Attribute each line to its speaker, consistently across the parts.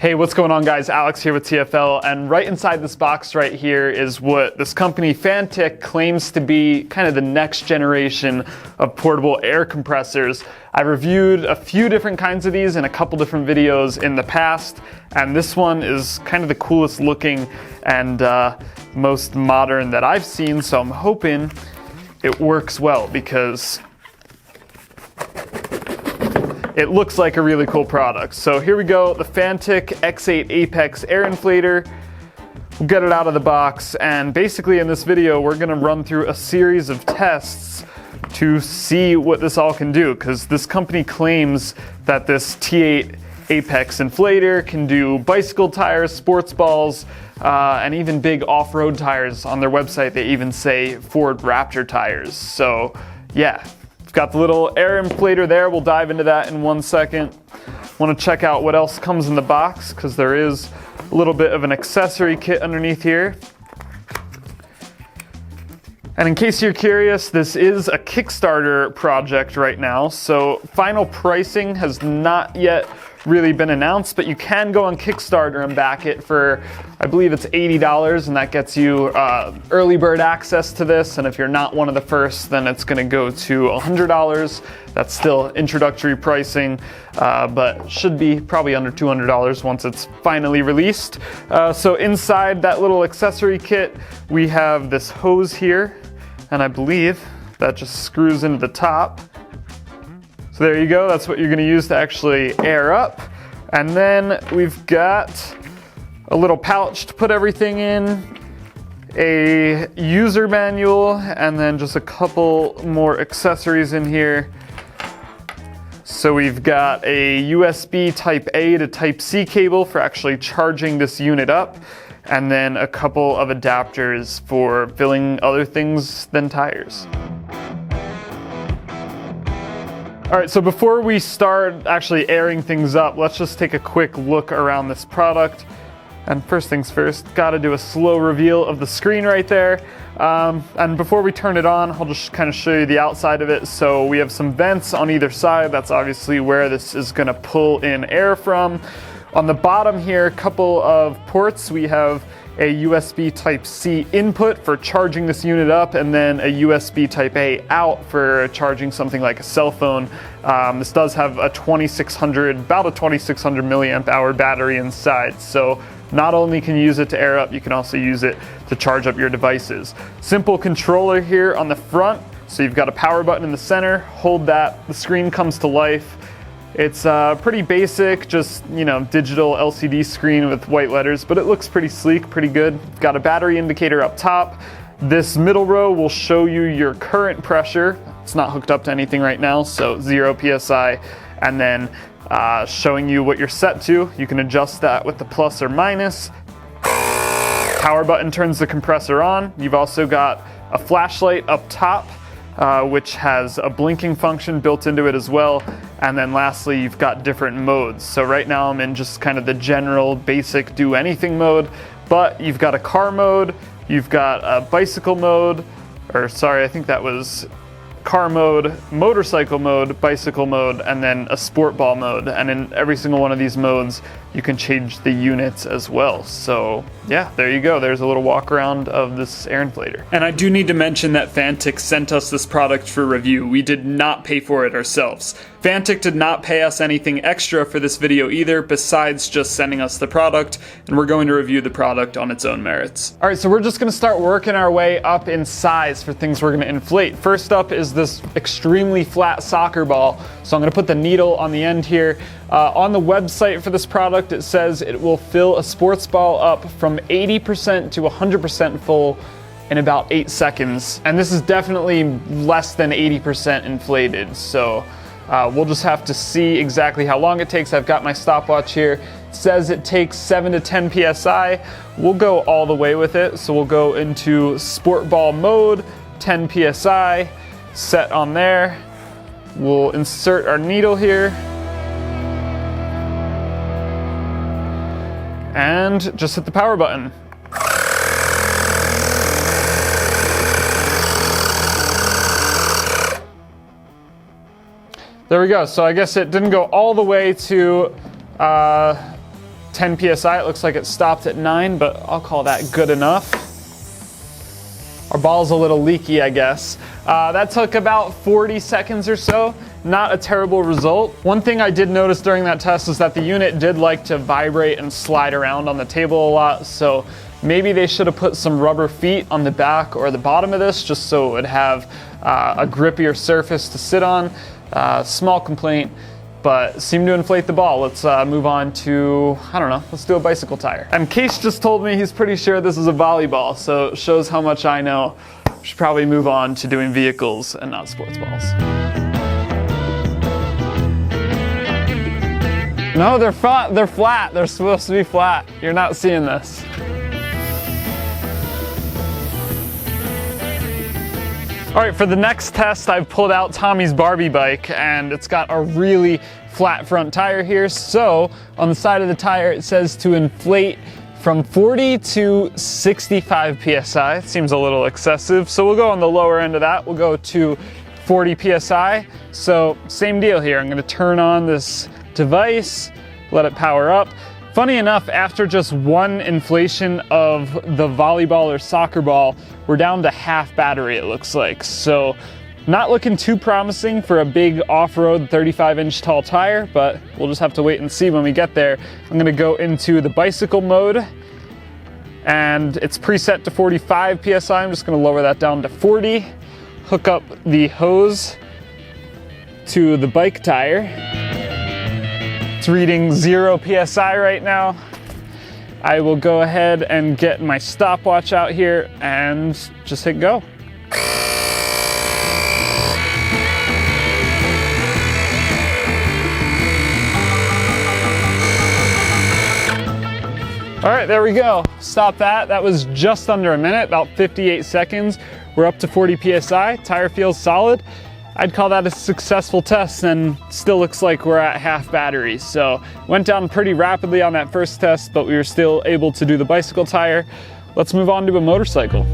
Speaker 1: Hey, what's going on guys? Alex here with TFL, and right inside this box right here is what this company Fanttik claims to be kind of the next generation of portable air compressors. I reviewed a few different kinds of these in a couple different videos in the past, and this one is kind of the coolest looking and most modern that I've seen, so I'm hoping it works well because it looks like a really cool product. So here we go, the Fanttik X8 Apex air inflator. We'll get it out of the box, and basically in this video we're gonna run through a series of tests to see what this all can do, because this company claims that this T8 Apex inflator can do bicycle tires, sports balls, and even big off-road tires. On their website they even say Ford Raptor tires. So yeah, got the little air inflator there. We'll dive into that in 1 second. Want to check out what else comes in the box, because there is a little bit of an accessory kit underneath here. And in case you're curious, this is a Kickstarter project right now, so final pricing has not yet really been announced, but you can go on Kickstarter and back it for, I believe it's $80, and that gets you early bird access to this, and if you're not one of the first, then it's gonna go to $100. That's still introductory pricing, but should be probably under $200 once it's finally released. So inside that little accessory kit, we have this hose here, and I believe that just screws into the top. So there you go, that's what you're gonna use to actually air up. And then we've got a little pouch to put everything in, a user manual, and then just a couple more accessories in here. So we've got a USB Type A to Type C cable for actually charging this unit up, and then a couple of adapters for filling other things than tires. All right, so before we start actually airing things up, let's just take a quick look around this product. And first things first, gotta do a slow reveal of the screen right there. And before we turn it on, I'll just kind of show you the outside of it. So we have some vents on either side. That's obviously where this is gonna pull in air from. On the bottom here, a couple of ports. We have a USB Type C input for charging this unit up, and then a USB Type A out for charging something like a cell phone. This does have a about a 2600 milliamp hour battery inside. So not only can you use it to air up, you can also use it to charge up your devices. Simple controller here on the front. So you've got a power button in the center, hold that, the screen comes to life. It's pretty basic, just, you know, digital LCD screen with white letters, but it looks pretty sleek, pretty good. Got a battery indicator up top. This middle row will show you your current pressure. It's not hooked up to anything right now, so 0 PSI, and then showing you what you're set to. You can adjust that with the plus or minus. Power button turns the compressor on. You've also got a flashlight up top, which has a blinking function built into it as well. And then lastly, you've got different modes. So right now I'm in just kind of the general basic do anything mode, but you've got a car mode, you've got a bicycle mode, or sorry, I think that was car mode, motorcycle mode, bicycle mode, and then a sport ball mode. And in every single one of these modes, you can change the units as well. So yeah, there you go. There's a little walk around of this air inflator. And I do need to mention that Fanttik sent us this product for review. We did not pay for it ourselves. Fanttik did not pay us anything extra for this video either, besides just sending us the product, and we're going to review the product on its own merits. All right, so we're just gonna start working our way up in size for things we're gonna inflate. First up is this extremely flat soccer ball. So I'm gonna put the needle on the end here. On the website for this product, it says it will fill a sports ball up from 80% to 100% full in about 8 seconds. And this is definitely less than 80% inflated. So we'll just have to see exactly how long it takes. I've got my stopwatch here. It says it takes 7 to 10 PSI. We'll go all the way with it. So we'll go into sport ball mode, 10 PSI, set on there. We'll insert our needle here. And just hit the power button. There we go. So I guess it didn't go all the way to 10 PSI. It looks like it stopped at 9, but I'll call that good enough. Our ball's a little leaky, I guess. That took about 40 seconds or so. Not a terrible result. One thing I did notice during that test is that the unit did like to vibrate and slide around on the table a lot, so maybe they should have put some rubber feet on the back or the bottom of this just so it would have a grippier surface to sit on. Small complaint, but seemed to inflate the ball. Let's move on to, I don't know, let's do a bicycle tire. And Case just told me he's pretty sure this is a volleyball, so it shows how much I know. Should probably move on to doing vehicles and not sports balls. No, they're flat. They're supposed to be flat. You're not seeing this. All right, for the next test, I've pulled out Tommy's Barbie bike, and it's got a really flat front tire here. So on the side of the tire, it says to inflate from 40 to 65 PSI. It seems a little excessive. So we'll go on the lower end of that. We'll go to 40 PSI. So same deal here. I'm gonna turn on this device, let it power up. Funny enough, after just one inflation of the volleyball or soccer ball, we're down to half battery, it looks like. So not looking too promising for a big off-road 35-inch tall tire, but we'll just have to wait and see when we get there. I'm gonna go into the bicycle mode, and it's preset to 45 PSI. I'm just gonna lower that down to 40, hook up the hose to the bike tire. It's reading 0 PSI right now. I will go ahead and get my stopwatch out here and just hit go. All right, there we go. Stop that. That was just under a minute, about 58 seconds. We're up to 40 PSI. Tire feels solid. I'd call that a successful test, and still looks like we're at half battery. So went down pretty rapidly on that first test, but we were still able to do the bicycle tire. Let's move on to a motorcycle.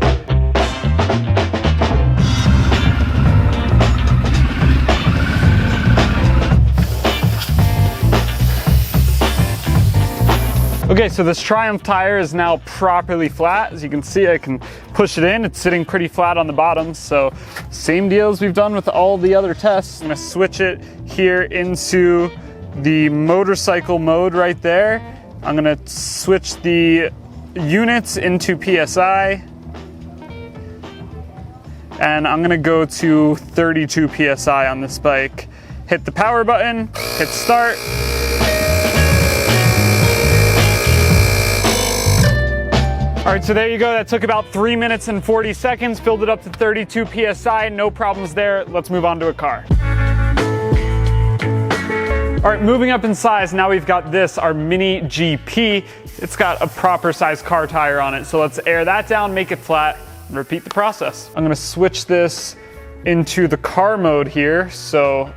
Speaker 1: Okay, so this Triumph tire is now properly flat. As you can see, I can push it in. It's sitting pretty flat on the bottom. So same deal as we've done with all the other tests. I'm gonna switch it here into the motorcycle mode right there. I'm gonna switch the units into PSI. And I'm gonna go to 32 PSI on this bike. Hit the power button, hit start. All right, so there you go. That took about 3 minutes and 40 seconds, filled it up to 32 PSI, no problems there. Let's move on to a car. All right, moving up in size, now we've got this, our Mini GP. It's got a proper size car tire on it, so let's air that down, make it flat, and repeat the process. I'm gonna switch this into the car mode here, so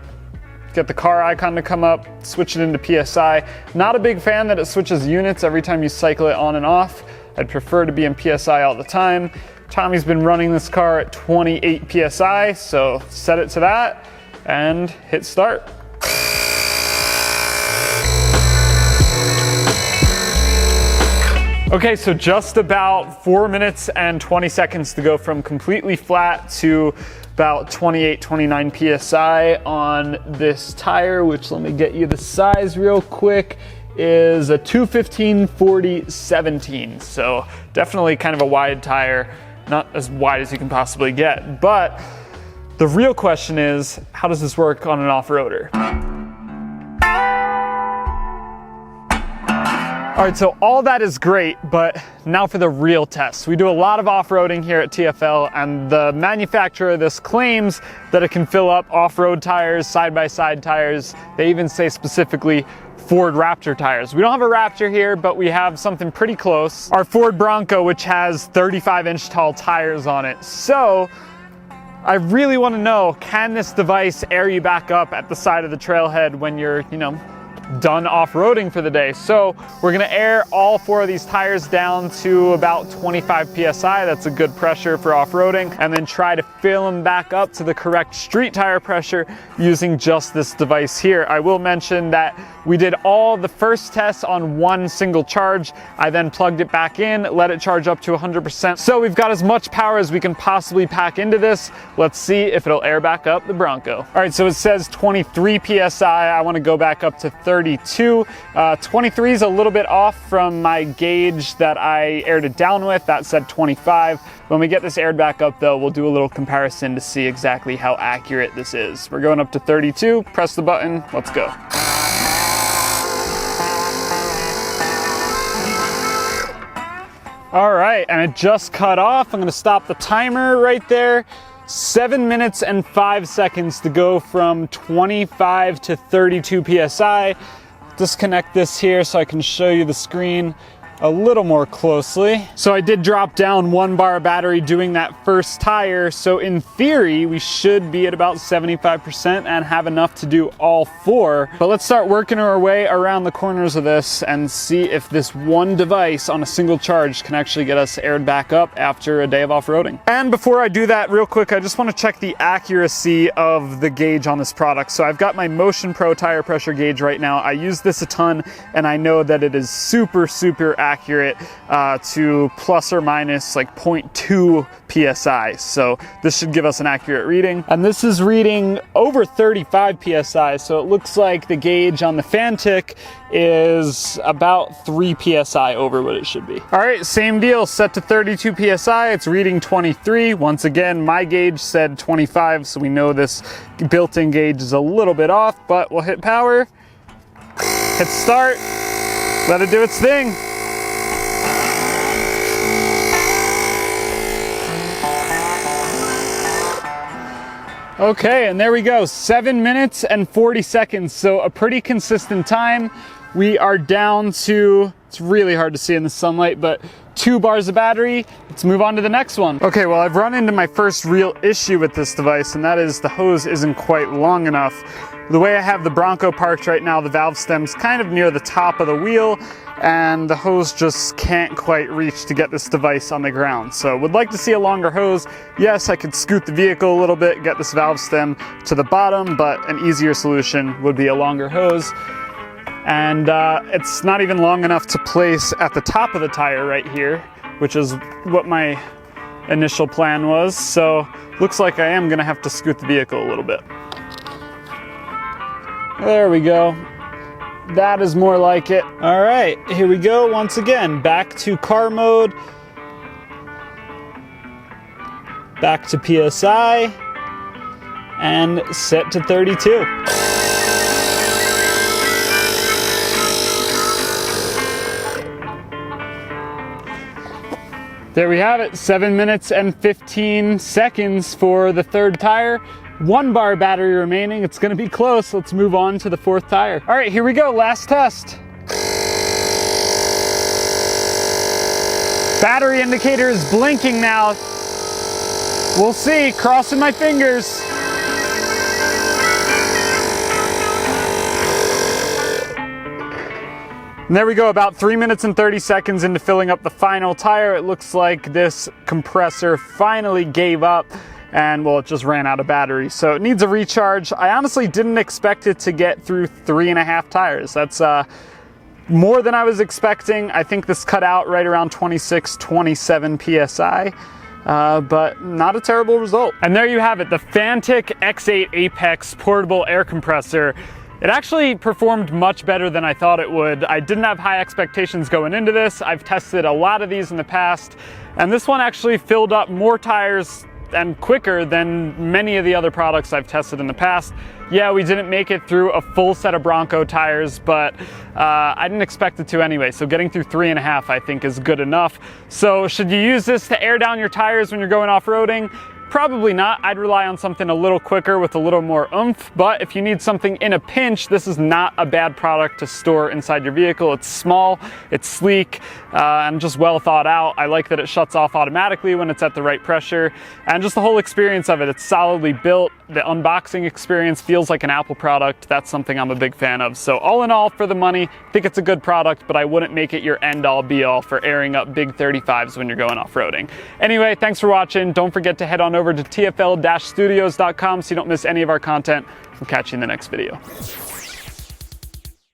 Speaker 1: get the car icon to come up, switch it into PSI. Not a big fan that it switches units every time you cycle it on and off. I'd prefer to be in PSI all the time. Tommy's been running this car at 28 PSI, so set it to that and hit start. Okay, so just about 4 minutes and 20 seconds to go from completely flat to about 28, 29 PSI on this tire, which, let me get you the size real quick, is a 215/40/17. So definitely kind of a wide tire, not as wide as you can possibly get. But the real question is, how does this work on an off-roader? All right, so all that is great, but now for the real test. We do a lot of off-roading here at TFL, and the manufacturer of this claims that it can fill up off-road tires, side-by-side tires. They even say specifically Ford Raptor tires. We don't have a Raptor here, but we have something pretty close. Our Ford Bronco, which has 35-inch tall tires on it. So I really want to know, can this device air you back up at the side of the trailhead when you're, done off-roading for the day. So we're gonna air all 4 of these tires down to about 25 PSI. That's a good pressure for off-roading, and then try to fill them back up to the correct street tire pressure using just this device here. I will mention that we did all the first tests on one single charge. I then plugged it back in, let it charge up to 100%. So we've got as much power as we can possibly pack into this. Let's see if it'll air back up the Bronco. All right, so it says 23 PSI. I want to go back up to 32. 23 is a little bit off from my gauge that I aired it down with. That said 25. When we get this aired back up though, we'll do a little comparison to see exactly how accurate this is. We're going up to 32, press the button, let's go. All right, and it just cut off. I'm gonna stop the timer right there. 7 minutes and 5 seconds to go from 25 to 32 PSI. Disconnect this here so I can show you the screen a little more closely. So I did drop down 1 bar of battery doing that first tire. So in theory, we should be at about 75% and have enough to do all 4. But let's start working our way around the corners of this and see if this one device on a single charge can actually get us aired back up after a day of off-roading. And before I do that, real quick, I just want to check the accuracy of the gauge on this product. So I've got my Motion Pro tire pressure gauge right now. I use this a ton, and I know that it is super accurate to plus or minus like 0.2 PSI. So this should give us an accurate reading. And this is reading over 35 PSI. So it looks like the gauge on the Fanttik is about 3 PSI over what it should be. All right, same deal, set to 32 PSI. It's reading 23. Once again, my gauge said 25. So we know this built-in gauge is a little bit off, but we'll hit power, hit start, let it do its thing. Okay, and there we go, 7 minutes and 40 seconds, so a pretty consistent time. We are down to, it's really hard to see in the sunlight, but 2 bars of battery. Let's move on to the next one. Okay, well, I've run into my first real issue with this device, and that is the hose isn't quite long enough. The way I have the Bronco parked right now, the valve stem's kind of near the top of the wheel, and the hose just can't quite reach to get this device on the ground. So would like to see a longer hose. Yes, I could scoot the vehicle a little bit, get this valve stem to the bottom, but an easier solution would be a longer hose. And it's not even long enough to place at the top of the tire right here, which is what my initial plan was. So looks like I am gonna have to scoot the vehicle a little bit. There we go. That is more like it. All right, here we go once again. Back to car mode. Back to PSI. And set to 32. There we have it, 7 minutes and 15 seconds for the third tire. 1 bar battery remaining. It's gonna be close. Let's move on to the 4th tire. All right, here we go, last test. Battery indicator is blinking now. We'll see, crossing my fingers. And there we go, about 3 minutes and 30 seconds into filling up the final tire. It looks like this compressor finally gave up, and well, it just ran out of battery. So it needs a recharge. I honestly didn't expect it to get through 3.5 tires. That's more than I was expecting. I think this cut out right around 26, 27 PSI. But not a terrible result. And there you have it, the Fanttik X8 Apex portable air compressor. It actually performed much better than I thought it would. I didn't have high expectations going into this. I've tested a lot of these in the past, and this one actually filled up more tires and quicker than many of the other products I've tested in the past. Yeah, we didn't make it through a full set of Bronco tires, but I didn't expect it to anyway. So getting through 3.5, I think, is good enough. So should you use this to air down your tires when you're going off-roading? Probably not. I'd rely on something a little quicker with a little more oomph, but if you need something in a pinch, this is not a bad product to store inside your vehicle. It's small, it's sleek, and just well thought out. I like that it shuts off automatically when it's at the right pressure, and just the whole experience of it. It's solidly built, the unboxing experience feels like an Apple product. That's something I'm a big fan of. So all in all, for the money, I think it's a good product, but I wouldn't make it your end-all be-all for airing up big 35s when you're going off-roading. Anyway, thanks for watching. Don't forget to head on over to tfl-studios.com so you don't miss any of our content. We'll catch you in the next video.